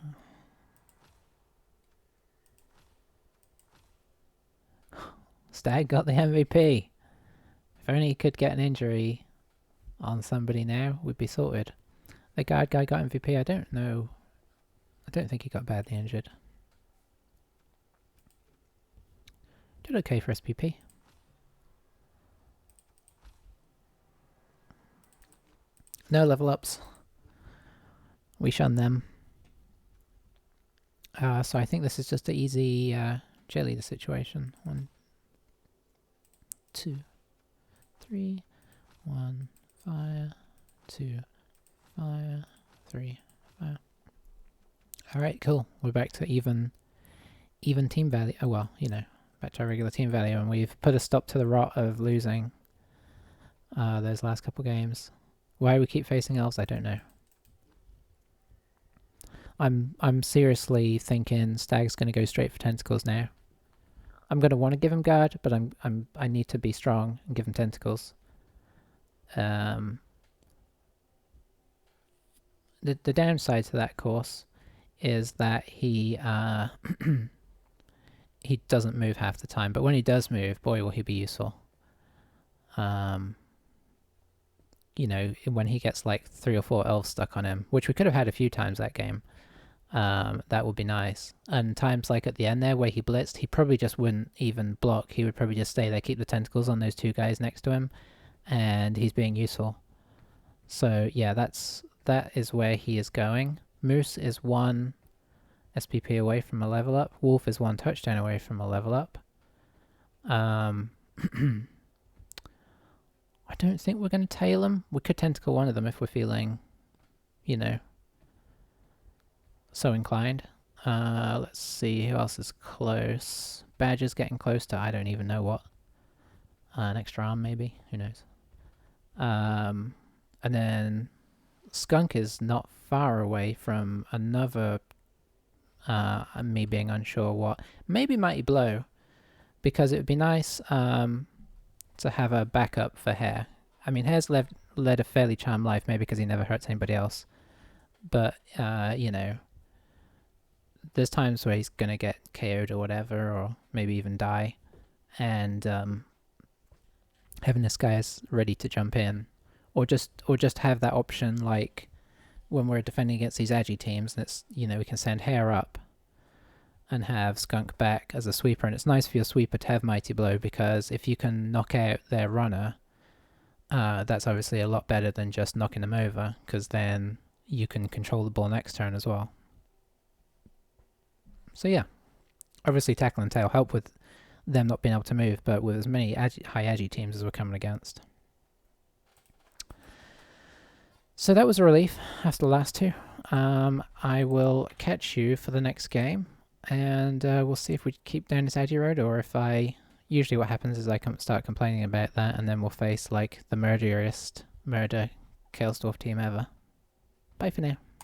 Stag got the MVP. If only he could get an injury on somebody now, we'd be sorted. The guard guy got MVP. I don't know. I don't think he got badly injured. Did okay for SPP. No level ups. We shun them. So I think this is just an easy cheerleader situation. 1, 2, 3. 1, fire. 2, fire. 3, fire. Alright, cool. We're back to even team value. Oh well, you know, back to our regular team value, and we've put a stop to the rot of losing those last couple games. Why we keep facing elves, I don't know. I'm seriously thinking Stag's gonna go straight for tentacles now. I'm gonna want to give him guard, but I need to be strong and give him tentacles. The downside to that course is that he he doesn't move half the time, but when he does move, boy will he be useful. You know, when he gets like 3 or 4 elves stuck on him, which we could have had a few times that game, that would be nice. And times like at the end there where he blitzed, he probably just wouldn't even block. He would probably just stay there, keep the tentacles on those 2 guys next to him, and he's being useful. So yeah, that is where he is going. Moose is 1 SPP away from a level up. Wolf is 1 touchdown away from a level up. I don't think we're going to tail them. We could tentacle one of them if we're feeling, you know, so inclined. Let's see, who else is close? Badger's getting close to I don't even know what. An extra arm maybe? Who knows? And then Skunk is not far away from another, me being unsure what. Maybe Mighty Blow, because it would be nice to have a backup for Hare. I mean, Hare's led a fairly charmed life, maybe because he never hurts anybody else. But, you know, there's times where he's going to get KO'd or whatever, or maybe even die. And having this guy is ready to jump in. Or just have that option, like when we're defending against these agi teams, and it's, you know, we can send Hare up and have Skunk back as a sweeper. And it's nice for your sweeper to have Mighty Blow, because if you can knock out their runner, that's obviously a lot better than just knocking them over, because then you can control the ball next turn as well. So yeah, obviously tackle and tail help with them not being able to move, but with as many high agi teams as we're coming against. So that was a relief after the last 2. I will catch you for the next game, and we'll see if we keep down this agi road, or if I... Usually what happens is I start complaining about that, and then we'll face like the murder Kaelsdorf team ever. Bye for now.